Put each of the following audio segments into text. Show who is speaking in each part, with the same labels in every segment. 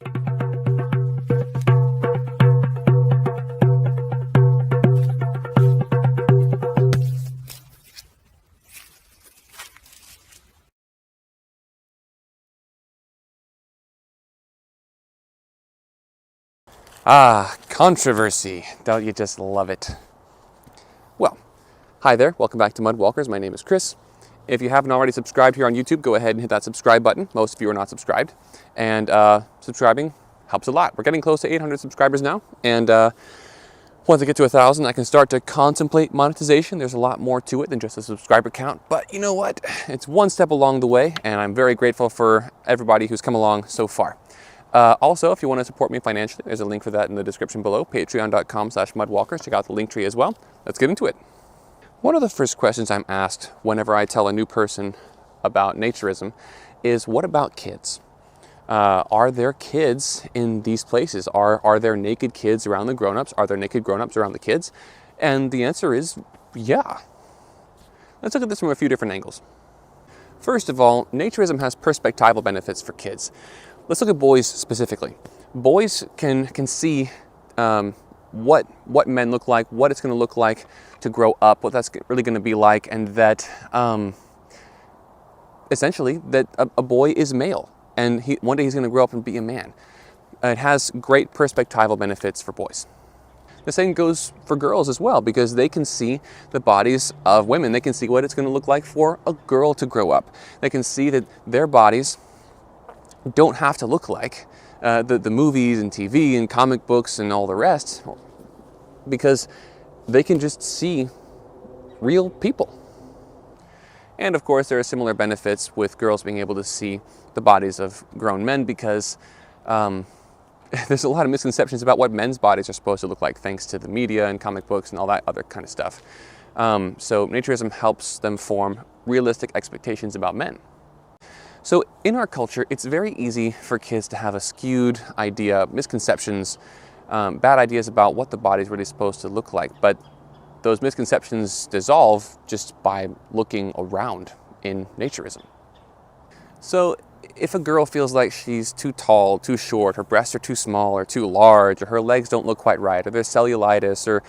Speaker 1: Ah, controversy. Don't you just love it? Well, hi there. Welcome back to Mudwalkers. My name is Chris. If you haven't already subscribed here on YouTube, go ahead and hit that subscribe button. Most of you are not subscribed. And subscribing helps a lot. We're getting close to 800 subscribers now. And once I get to 1,000, I can start to contemplate monetization. There's a lot more to it than just a subscriber count. But you know what? It's one step along the way, and I'm very grateful for everybody who's come along so far. Also, if you want to support me financially, there's a link for that in the description below, patreon.com/mudwalkers. Check out the link tree as well. Let's get into it. One of the first questions I'm asked whenever I tell a new person about naturism is, what about kids? Are there kids in these places? Are there naked kids around the grown-ups? Are there naked grown-ups around the kids? And the answer is, yeah. Let's look at this from a few different angles. First of all, naturism has perspectival benefits for kids. Let's look at boys specifically. Boys can see what men look like, what it's going to look like to grow up, what that's really going to be like, and that essentially that a boy is male, and one day he's going to grow up and be a man. It has great perspectival benefits for boys. The same goes for girls as well, because they can see the bodies of women. They can see what it's going to look like for a girl to grow up. They can see that their bodies don't have to look like the movies and TV and comic books and all the rest, because they can just see real people. And of course, there are similar benefits with girls being able to see the bodies of grown men, because there's a lot of misconceptions about what men's bodies are supposed to look like, thanks to the media and comic books and all that other kind of stuff. So naturism helps them form realistic expectations about men. So in our culture, it's very easy for kids to have a skewed idea, misconceptions, bad ideas about what the body's really supposed to look like. But those misconceptions dissolve just by looking around in naturism. So if a girl feels like she's too tall, too short, her breasts are too small or too large, or her legs don't look quite right, or there's cellulitis, or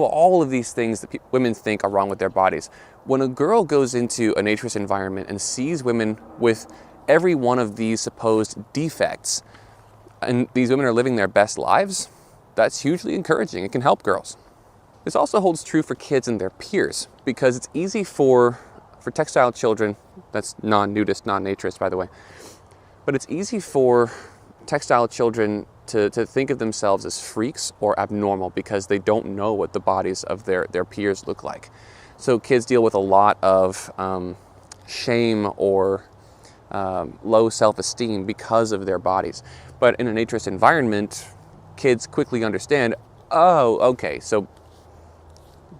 Speaker 1: all of these things that women think are wrong with their bodies. When a girl goes into a naturist environment and sees women with every one of these supposed defects, and these women are living their best lives, that's hugely encouraging. It can help girls. This also holds true for kids and their peers, because it's easy for textile children, that's non-nudist, non-naturist by the way, but it's easy for textile children to think of themselves as freaks or abnormal because they don't know what the bodies of their peers look like. So kids deal with a lot of shame or low self-esteem because of their bodies. But in a naturist environment, kids quickly understand, oh, okay, so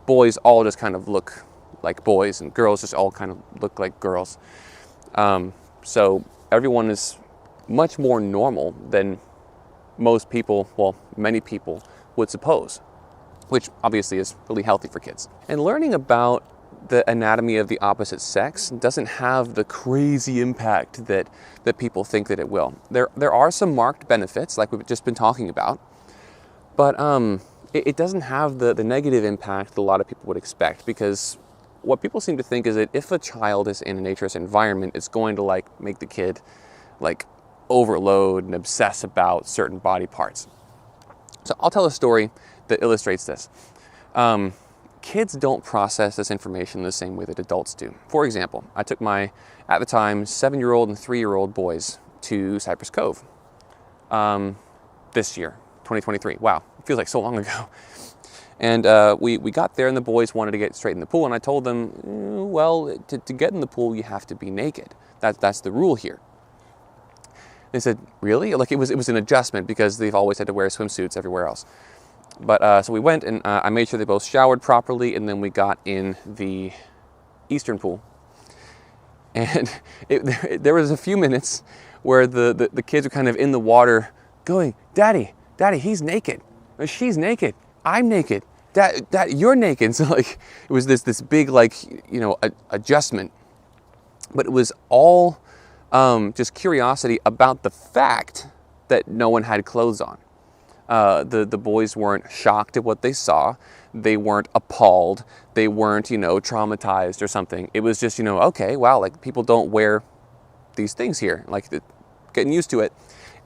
Speaker 1: boys all just kind of look like boys and girls just all kind of look like girls. So everyone is much more normal than most people, well, many people would suppose, which obviously is really healthy for kids. And learning about the anatomy of the opposite sex doesn't have the crazy impact that people think that it will. There are some marked benefits, like we've just been talking about, but it doesn't have the negative impact that a lot of people would expect, because what people seem to think is that if a child is in a naturist environment, it's going to make the kid overload and obsess about certain body parts. So I'll tell a story that illustrates this. Kids don't process this information the same way that adults do. For example, I took my, at the time, 7-year-old and 3-year-old boys to Cypress Cove this year, 2023. Wow, it feels like so long ago. And we got there and the boys wanted to get straight in the pool, and I told them, well, to get in the pool, you have to be naked. That's the rule here. They said, really? It was an adjustment because they've always had to wear swimsuits everywhere else. But so we went and I made sure they both showered properly, and then we got in the eastern pool. And there was a few minutes where the kids were kind of in the water going, Daddy, he's naked. She's naked. I'm naked. Dad, you're naked. So it was this big adjustment. But it was all just curiosity about the fact that no one had clothes on. The boys weren't shocked at what they saw. They weren't appalled. They weren't, traumatized or something. It was just, okay, wow, like people don't wear these things here, like getting used to it.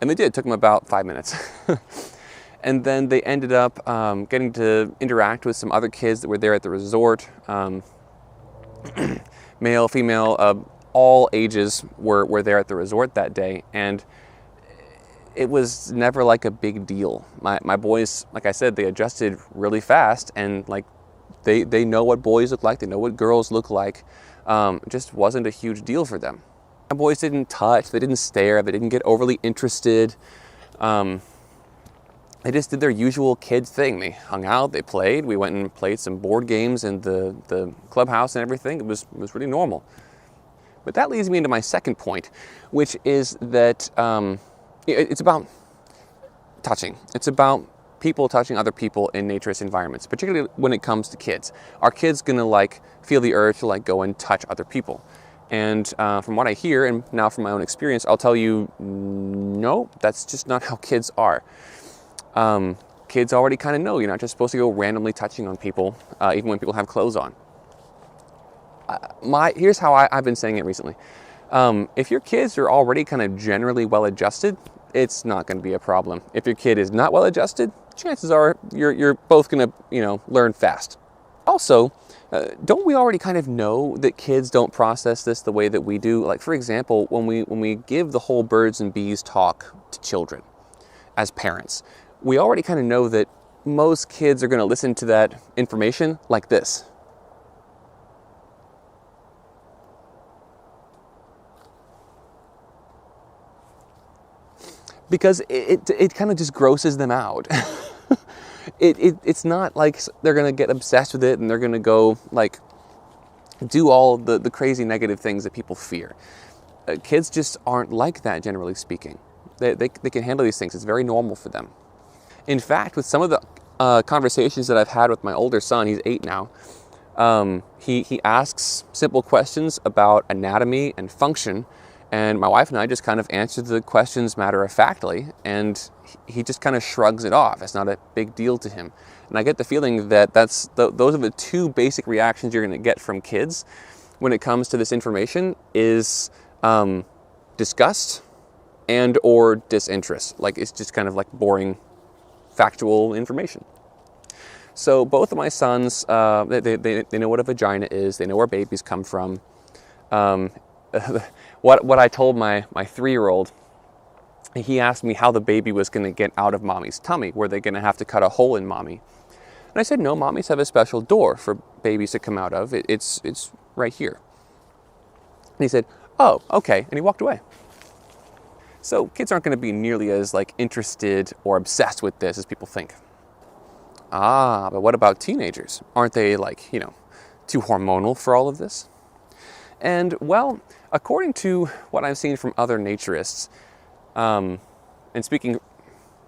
Speaker 1: And they did. It took them about 5 minutes. And then they ended up getting to interact with some other kids that were there at the resort. Male, female, all ages were there at the resort that day. And it was never like a big deal. My boys, like I said, they adjusted really fast, and like they know what boys look like, they know what girls look like. It just wasn't a huge deal for them. My boys didn't touch, they didn't stare, they didn't get overly interested. They just did their usual kid thing. They hung out, they played. We went and played some board games in the clubhouse and everything. It was really normal. But that leads me into my second point, which is that it's about touching. It's about people touching other people in naturist environments, particularly when it comes to kids. Are kids gonna feel the urge to go and touch other people? And from what I hear, and now from my own experience, I'll tell you, no, that's just not how kids are. Kids already kind of know you're not just supposed to go randomly touching on people, even when people have clothes on. Here's how I've been saying it recently. If your kids are already kind of generally well-adjusted, it's not going to be a problem. If your kid is not well-adjusted, chances are you're both going to learn fast. Also, don't we already kind of know that kids don't process this the way that we do? Like, for example, when we give the whole birds and bees talk to children as parents, we already kind of know that most kids are going to listen to that information like this. Because it kind of just grosses them out. It's not like they're going to get obsessed with it and they're going to go do all the crazy negative things that people fear. Kids just aren't like that, generally speaking. They can handle these things. It's very normal for them. In fact, with some of the conversations that I've had with my older son, he's 8 now, he asks simple questions about anatomy and function, and my wife and I just kind of answer the questions matter-of-factly, and he just kind of shrugs it off. It's not a big deal to him. And I get the feeling that those are the two basic reactions you're going to get from kids when it comes to this information is disgust and or disinterest. It's just kind of boring factual information. So both of my sons, they know what a vagina is. They know where babies come from. What I told my 3-year-old, he asked me how the baby was going to get out of mommy's tummy. Were they going to have to cut a hole in mommy? And I said, no, mommies have a special door for babies to come out of. It's right here. And he said, oh, okay. And he walked away. So kids aren't going to be nearly as interested or obsessed with this as people think. But what about teenagers? Aren't they too hormonal for all of this? And well, according to what I've seen from other naturists, and speaking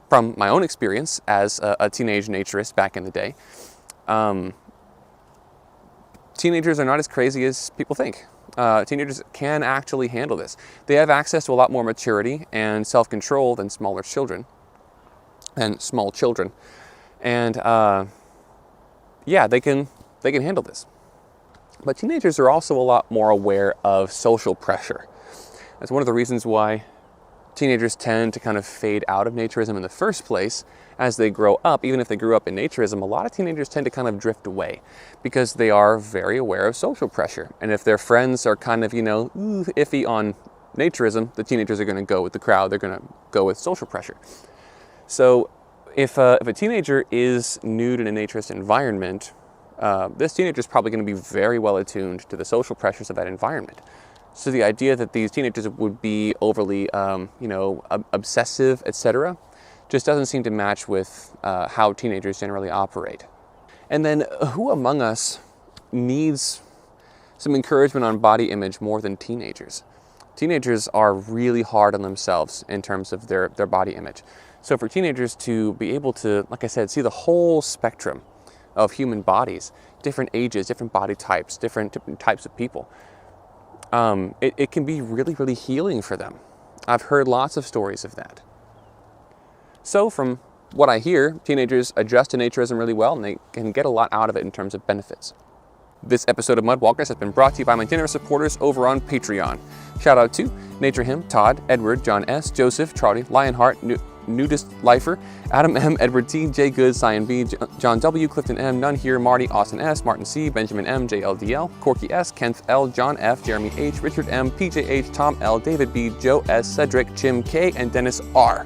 Speaker 1: from my own experience as a teenage naturist back in the day, teenagers are not as crazy as people think. Teenagers can actually handle this. They have access to a lot more maturity and self-control than small children. And yeah, they can handle this. But teenagers are also a lot more aware of social pressure. That's one of the reasons why teenagers tend to kind of fade out of naturism in the first place as they grow up. Even if they grew up in naturism, a lot of teenagers tend to kind of drift away because they are very aware of social pressure. And if their friends are kind of, iffy on naturism, the teenagers are going to go with the crowd. They're going to go with social pressure. So if a teenager is nude in a naturist environment, this teenager is probably going to be very well attuned to the social pressures of that environment. So the idea that these teenagers would be overly, obsessive, etc., just doesn't seem to match with how teenagers generally operate. And then who among us needs some encouragement on body image more than teenagers? Teenagers are really hard on themselves in terms of their body image. So for teenagers to be able to, like I said, see the whole spectrum of human bodies, different ages, different body types, different types of people, it can be really, really healing for them. I've heard lots of stories of that. So from what I hear, teenagers adjust to naturism really well, and they can get a lot out of it in terms of benefits. This episode of Mudwalkers has been brought to you by my generous supporters over on Patreon. Shout out to Nature Him, Todd, Edward, John S., Joseph, Charlie, Lionheart, Nudist Lifer, Adam M., Edward T., J. Good, Cyan B., John W., Clifton M., None Here, Marty, Austin S., Martin C., Benjamin M., JLDL, Corky S., Kenneth L., John F., Jeremy H., Richard M., PJ H., Tom L., David B., Joe S., Cedric, Jim K., and Dennis R.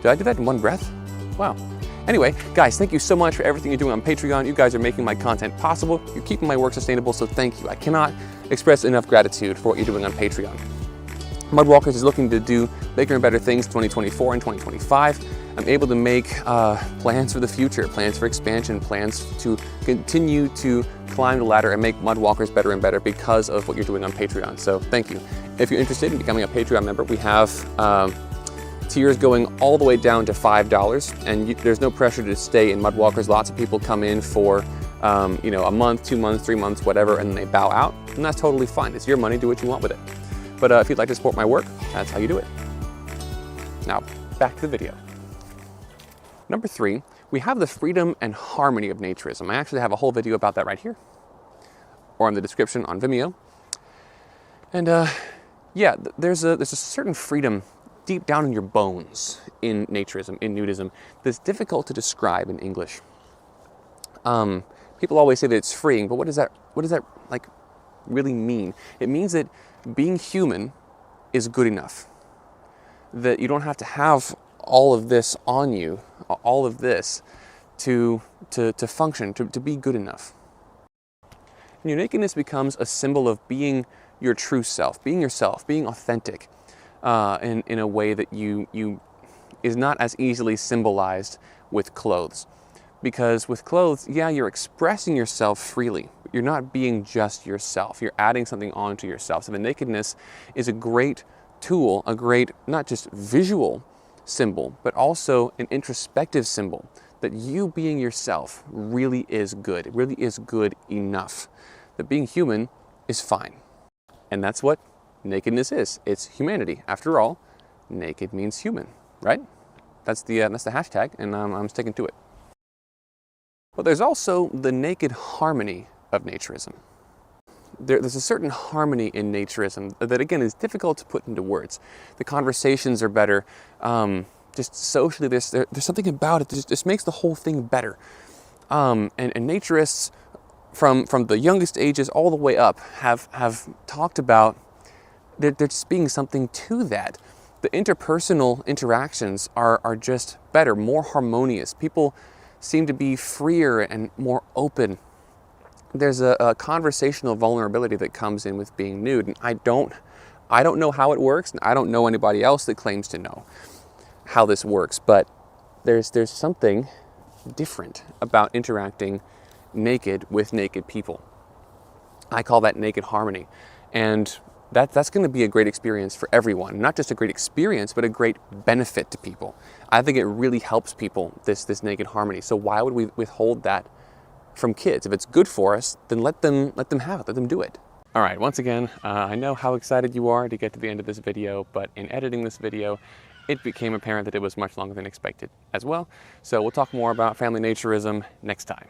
Speaker 1: Did I do that in one breath? Wow. Anyway, guys, thank you so much for everything you're doing on Patreon. You guys are making my content possible. You're keeping my work sustainable, so thank you. I cannot express enough gratitude for what you're doing on Patreon. Mudwalkers is looking to do bigger and better things in 2024 and 2025. I'm able to make plans for the future, plans for expansion, plans to continue to climb the ladder and make Mudwalkers better and better because of what you're doing on Patreon. So thank you. If you're interested in becoming a Patreon member, we have tiers going all the way down to $5, and there's no pressure to stay in Mudwalkers. Lots of people come in for a month, 2 months, 3 months, whatever, and they bow out, and that's totally fine. It's your money, do what you want with it. But if you'd like to support my work, that's how you do it. Now, back to the video. Number 3, we have the freedom and harmony of naturism. I actually have a whole video about that right here, or in the description on Vimeo. And yeah, there's a certain freedom deep down in your bones in naturism, in nudism, that's difficult to describe in English. People always say that it's freeing, but what does that like really mean? It means that being human is good enough. That you don't have to have all of this on you, all of this to function, to be good enough. And your nakedness becomes a symbol of being your true self, being yourself, being authentic. In a way that is not as easily symbolized with clothes. Because with clothes, yeah, you're expressing yourself freely. But you're not being just yourself. You're adding something onto yourself. So the nakedness is a great tool, a great, not just visual symbol, but also an introspective symbol that you being yourself really is good. It really is good enough. That being human is fine. And that's what nakedness is. It's humanity. After all, naked means human, right? That's the hashtag, and I'm sticking to it. But there's also the naked harmony of naturism. There's a certain harmony in naturism that, again, is difficult to put into words. The conversations are better. Just socially, there's something about it that just makes the whole thing better. And naturists from the youngest ages all the way up have talked about there just being something to that. The interpersonal interactions are just better, more harmonious. People seem to be freer and more open. There's a conversational vulnerability that comes in with being nude, and I don't know how it works, and I don't know anybody else that claims to know how this works, but there's something different about interacting naked with naked people. I call that naked harmony, and that's going to be a great experience for everyone. Not just a great experience, but a great benefit to people. I think it really helps people, this naked harmony. So why would we withhold that from kids? If it's good for us, then let them have it, let them do it. All right, once again, I know how excited you are to get to the end of this video, but in editing this video, it became apparent that it was much longer than expected as well. So we'll talk more about family naturism next time.